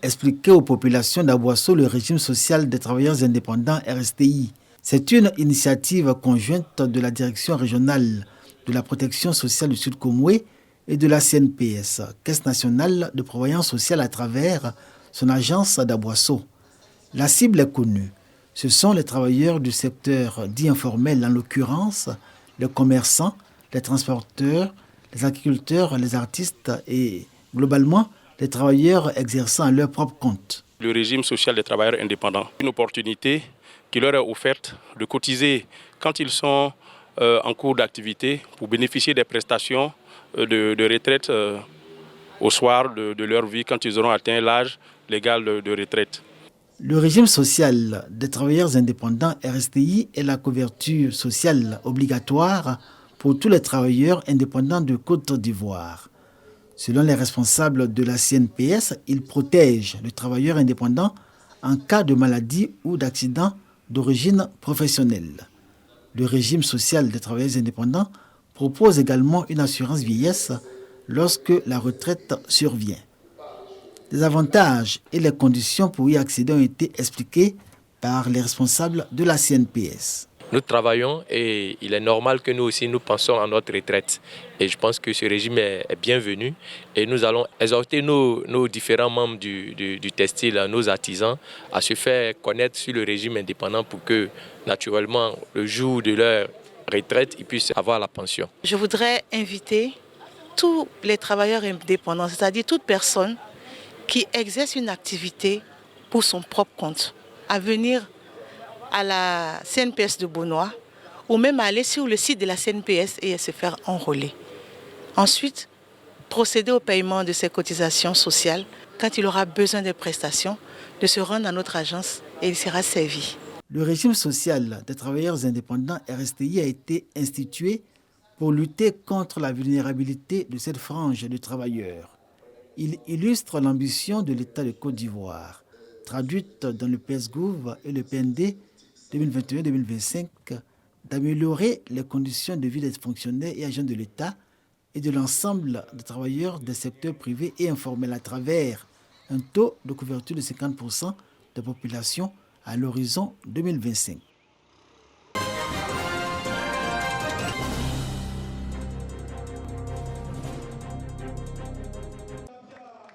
expliqué aux populations d'Aboisseau le régime social des travailleurs indépendants RSTI. C'est une initiative conjointe de la Direction régionale de la protection sociale du Sud Comoué et de la CNPS, Caisse nationale de prévoyance sociale à travers son agence d'Aboisseau. La cible est connue. Ce sont les travailleurs du secteur dit informel, en l'occurrence les commerçants, les transporteurs, les agriculteurs, les artistes et globalement les travailleurs exerçant à leur propre compte. Le régime social des travailleurs indépendants, une opportunité qui leur est offerte de cotiser quand ils sont en cours d'activité pour bénéficier des prestations de retraite au soir de leur vie quand ils auront atteint l'âge légal de retraite. Le régime social des travailleurs indépendants RSTI est la couverture sociale obligatoire pour tous les travailleurs indépendants de Côte d'Ivoire. Selon les responsables de la CNPS, il protège le travailleur indépendant en cas de maladie ou d'accident d'origine professionnelle. Le régime social des travailleurs indépendants propose également une assurance vieillesse lorsque la retraite survient. Les avantages et les conditions pour y accéder ont été expliqués par les responsables de la CNPS. Nous travaillons et il est normal que nous aussi nous pensions à notre retraite. Et je pense que ce régime est bienvenu et nous allons exhorter nos différents membres du textile, nos artisans, à se faire connaître sur le régime indépendant pour que, naturellement, le jour de leur retraite, ils puissent avoir la pension. Je voudrais inviter tous les travailleurs indépendants, c'est-à-dire toute personne qui exerce une activité pour son propre compte, à venir à la CNPS de Beaunois ou même à aller sur le site de la CNPS et à se faire enrôler. Ensuite, procéder au paiement de ses cotisations sociales. Quand il aura besoin de prestations, de se rendre à notre agence et il sera servi. Le régime social des travailleurs indépendants RSTI a été institué pour lutter contre la vulnérabilité de cette frange de travailleurs. Il illustre l'ambition de l'État de Côte d'Ivoire, traduite dans le PSGouv et le PND 2021-2025, d'améliorer les conditions de vie des fonctionnaires et agents de l'État et de l'ensemble des travailleurs des secteurs privés et informels à travers un taux de couverture de 50% de la population à l'horizon 2025.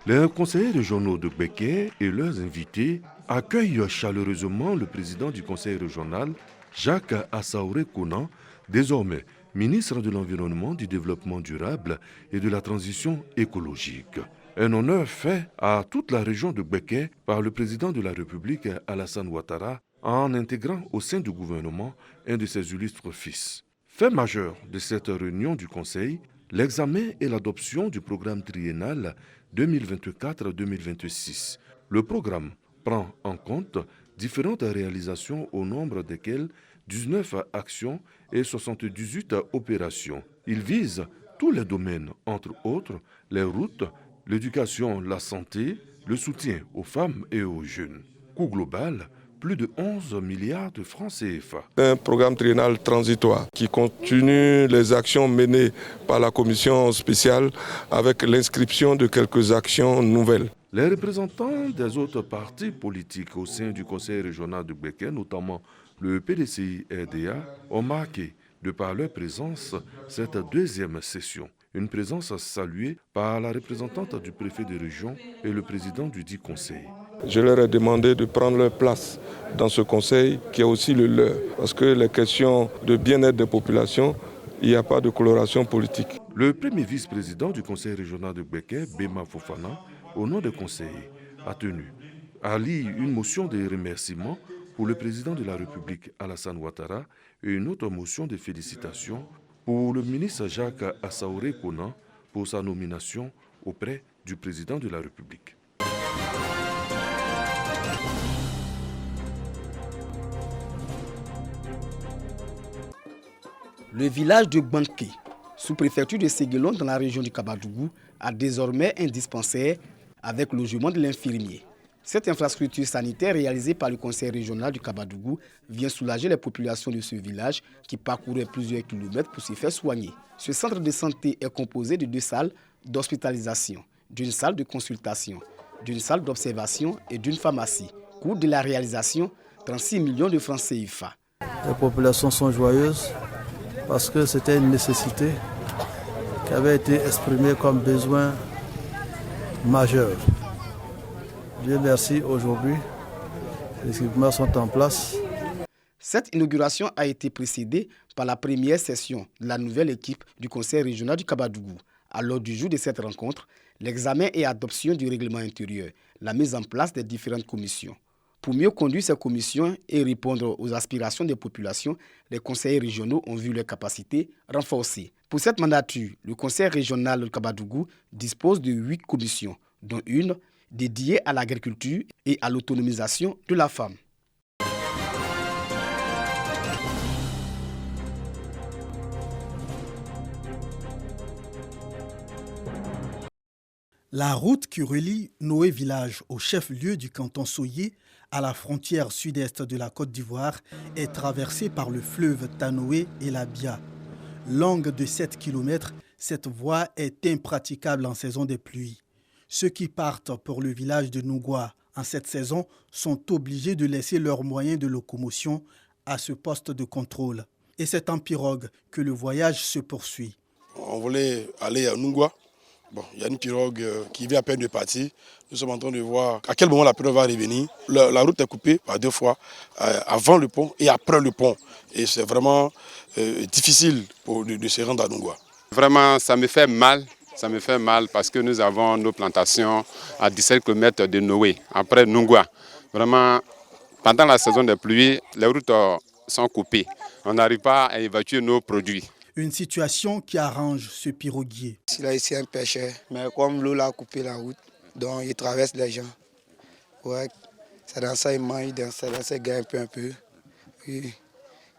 Les conseillers régionaux de Béquet et leurs invités accueillent chaleureusement le président du conseil régional, Jacques Assaouré Kounan, désormais ministre de l'Environnement, du Développement durable et de la Transition écologique. Un honneur fait à toute la région de Béquet par le président de la République, Alassane Ouattara, en intégrant au sein du gouvernement un de ses illustres fils. Fait majeur de cette réunion du conseil, l'examen et l'adoption du programme triennal 2024-2026. Le programme prend en compte différentes réalisations au nombre desquelles 19 actions et 78 opérations. Il vise tous les domaines, entre autres les routes, l'éducation, la santé, le soutien aux femmes et aux jeunes. Coût global, plus de 11 milliards de francs CFA. Un programme triennal transitoire qui continue les actions menées par la commission spéciale avec l'inscription de quelques actions nouvelles. Les représentants des autres partis politiques au sein du conseil régional de Béquet, notamment le PDCI-RDA, ont marqué, de par leur présence, cette deuxième session. Une présence saluée par la représentante du préfet de région et le président du dit conseil. Je leur ai demandé de prendre leur place dans ce conseil qui est aussi le leur. Parce que les questions de bien-être des populations, il n'y a pas de coloration politique. Le premier vice-président du conseil régional de Béquet, Bema Fofana, au nom des conseillers, a tenu à lire une motion de remerciement pour le président de la République, Alassane Ouattara, et une autre motion de félicitations pour le ministre Jacques Assaouré Kounan pour sa nomination auprès du président de la République. Le village de Banké, sous-préfecture de Séguélon dans la région du Kabadougou, a désormais un dispensaire avec logement de l'infirmier. Cette infrastructure sanitaire réalisée par le conseil régional du Kabadougou vient soulager les populations de ce village qui parcouraient plusieurs kilomètres pour se faire soigner. Ce centre de santé est composé de 2 salles d'hospitalisation, d'une salle de consultation, d'une salle d'observation et d'une pharmacie. Coût de la réalisation, 36 millions de francs CFA. Les populations sont joyeuses parce que c'était une nécessité qui avait été exprimée comme besoin majeur. Dieu merci, aujourd'hui, les équipements sont en place. Cette inauguration a été précédée par la première session de la nouvelle équipe du Conseil régional du Kabadougou. À l'ordre du jour de cette rencontre, l'examen et adoption du règlement intérieur, la mise en place des différentes commissions. Pour mieux conduire ces commissions et répondre aux aspirations des populations, les conseillers régionaux ont vu leurs capacités renforcées. Pour cette mandature, le Conseil régional du Kabadougou dispose de 8 commissions, dont une dédiée à l'agriculture et à l'autonomisation de la femme. La route qui relie Noé Village au chef-lieu du canton Soyé à la frontière sud-est de la Côte d'Ivoire est traversée par le fleuve Tanoé et la Bia. Longue de 7 km, cette voie est impraticable en saison des pluies. Ceux qui partent pour le village de Nougwa en cette saison sont obligés de laisser leurs moyens de locomotion à ce poste de contrôle. Et c'est en pirogue que le voyage se poursuit. On voulait aller à Nougwa. Bon, il y a une pirogue qui vient à peine de partir. Nous sommes en train de voir à quel moment la pirogue va revenir. La route est coupée par 2 fois, avant le pont et après le pont. Et c'est vraiment difficile de se rendre à Nougwa. Vraiment, ça me fait mal. Ça me fait mal parce que nous avons nos plantations à 17 km de Noé, après Nougwa. Vraiment, pendant la saison des pluies, les routes sont coupées. On n'arrive pas à évacuer nos produits. Une situation qui arrange ce piroguier. Il a ici un pêcheur, mais comme l'eau a coupé la route, donc il traverse les gens. Ouais, c'est dans ça il mange, c'est dans ça il gagne un peu. Oui.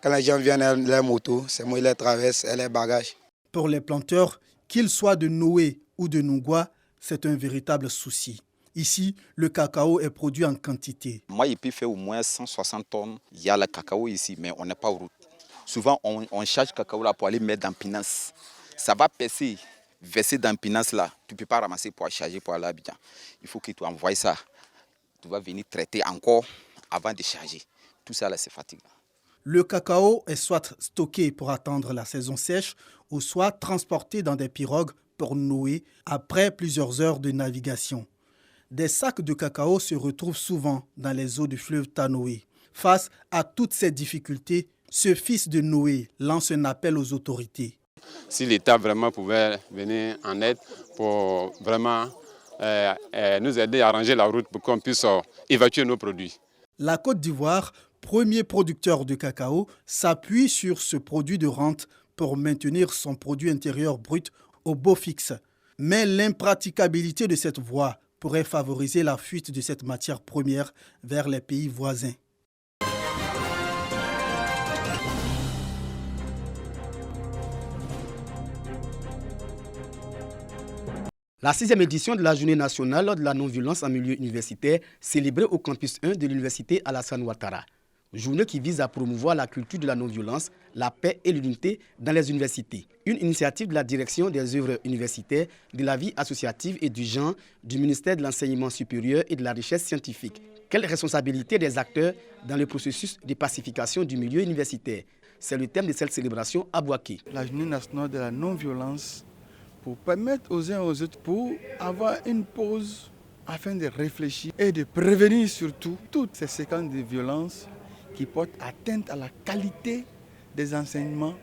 Quand les gens viennent à leur moto, c'est moi qui les traverse et les bagages. Pour les planteurs, qu'ils soient de Noé ou de Nougwa, c'est un véritable souci. Ici, le cacao est produit en quantité. Moi, il peut faire au moins 160 tonnes. Il y a le cacao ici, mais on n'est pas en route. Souvent, on charge le cacao là pour aller mettre dans Pinance. Ça va percer, verser dans Pinance là. Tu ne peux pas ramasser pour charger pour aller à Abidjan. Il faut que tu envoies ça. Tu vas venir traiter encore avant de charger. Tout ça là, c'est fatigant. Le cacao est soit stocké pour attendre la saison sèche ou soit transporté dans des pirogues pour nouer après plusieurs heures de navigation. Des sacs de cacao se retrouvent souvent dans les eaux du fleuve Tanoé. Face à toutes ces difficultés, ce fils de Noé lance un appel aux autorités. Si l'État vraiment pouvait venir en aide pour vraiment nous aider à arranger la route pour qu'on puisse évacuer nos produits. La Côte d'Ivoire, premier producteur de cacao, s'appuie sur ce produit de rente pour maintenir son produit intérieur brut au beau fixe. Mais l'impraticabilité de cette voie pourrait favoriser la fuite de cette matière première vers les pays voisins. La 6e édition de la Journée nationale de la non-violence en milieu universitaire, célébrée au campus 1 de l'université Alassane Ouattara. Journée qui vise à promouvoir la culture de la non-violence, la paix et l'unité dans les universités. Une initiative de la direction des œuvres universitaires, de la vie associative et du genre, du ministère de l'Enseignement supérieur et de la Recherche scientifique. Quelle responsabilité des acteurs dans le processus de pacification du milieu universitaire? C'est le thème de cette célébration à Bouaké. La Journée nationale de la non-violence pour permettre aux uns et aux autres pour avoir une pause afin de réfléchir et de prévenir surtout toutes ces séquences de violence qui portent atteinte à la qualité des enseignements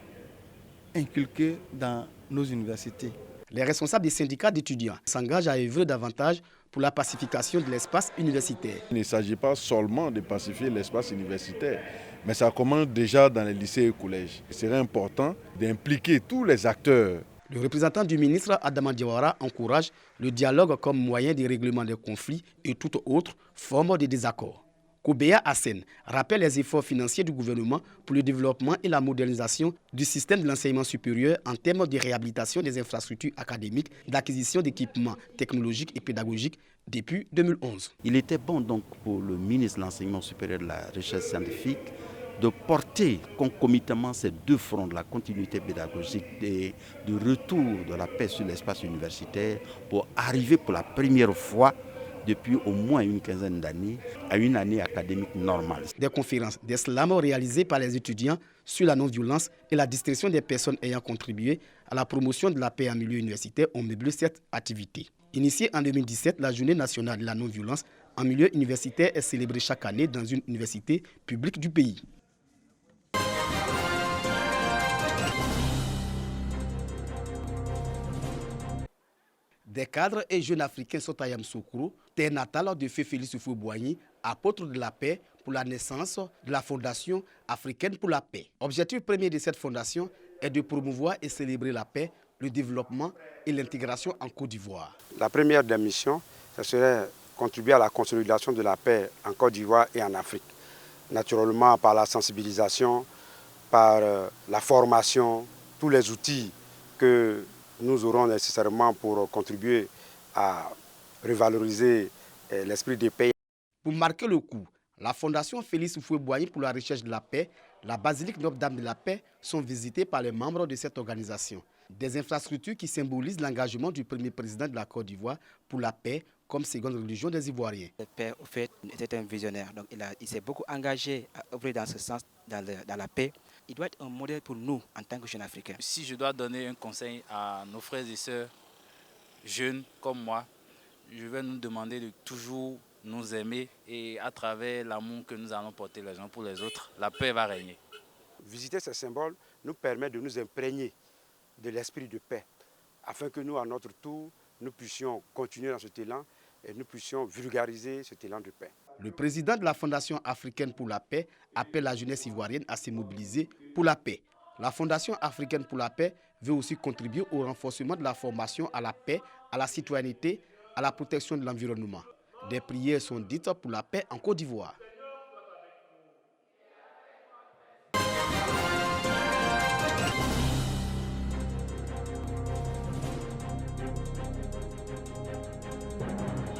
inculqués dans nos universités. Les responsables des syndicats d'étudiants s'engagent à œuvrer davantage pour la pacification de l'espace universitaire. Il ne s'agit pas seulement de pacifier l'espace universitaire, mais ça commence déjà dans les lycées et collèges. Il serait important d'impliquer tous les acteurs. Le représentant du ministre Adama Diawara encourage le dialogue comme moyen de règlement des conflits et toute autre forme de désaccord. Kobea Hassen rappelle les efforts financiers du gouvernement pour le développement et la modernisation du système de l'enseignement supérieur en termes de réhabilitation des infrastructures académiques, d'acquisition d'équipements technologiques et pédagogiques depuis 2011. Il était bon donc pour le ministre de l'Enseignement supérieur et de la Recherche scientifique de porter concomitamment ces deux fronts de la continuité pédagogique et du retour de la paix sur l'espace universitaire pour arriver pour la première fois depuis au moins une quinzaine d'années à une année académique normale. Des conférences, des slams réalisés par les étudiants sur la non-violence et la distinction des personnes ayant contribué à la promotion de la paix en milieu universitaire ont meublé cette activité. Initiée en 2017, la Journée nationale de la non-violence en milieu universitaire est célébrée chaque année dans une université publique du pays. Des cadres et jeunes africains sont à Yamoussoukro, terre natale de feu Félix Houphouët-Boigny, apôtre de la paix pour la naissance de la Fondation africaine pour la paix. L'objectif premier de cette fondation est de promouvoir et célébrer la paix, le développement et l'intégration en Côte d'Ivoire. La première des missions, ce serait contribuer à la consolidation de la paix en Côte d'Ivoire et en Afrique. Naturellement par la sensibilisation, par la formation, tous les outils que nous aurons nécessairement pour contribuer à revaloriser l'esprit de paix. Pour marquer le coup, la Fondation Félix Houphouët-Boigny pour la recherche de la paix, la basilique Notre-Dame de la Paix sont visitées par les membres de cette organisation. Des infrastructures qui symbolisent l'engagement du premier président de la Côte d'Ivoire pour la paix comme seconde religion des Ivoiriens. Le père, au fait, était un visionnaire. Donc il s'est beaucoup engagé à œuvrer dans ce sens, dans la paix. Il doit être un modèle pour nous en tant que jeunes Africains. Si je dois donner un conseil à nos frères et sœurs jeunes comme moi, je vais nous demander de toujours nous aimer et à travers l'amour que nous allons porter les uns pour les autres, la paix va régner. Visiter ces symboles nous permet de nous imprégner de l'esprit de paix, afin que nous, à notre tour, nous puissions continuer dans cet élan et nous puissions vulgariser cet élan de paix. Le président de la Fondation africaine pour la paix appelle la jeunesse ivoirienne à se mobiliser pour la paix. La Fondation africaine pour la paix veut aussi contribuer au renforcement de la formation à la paix, à la citoyenneté, à la protection de l'environnement. Des prières sont dites pour la paix en Côte d'Ivoire.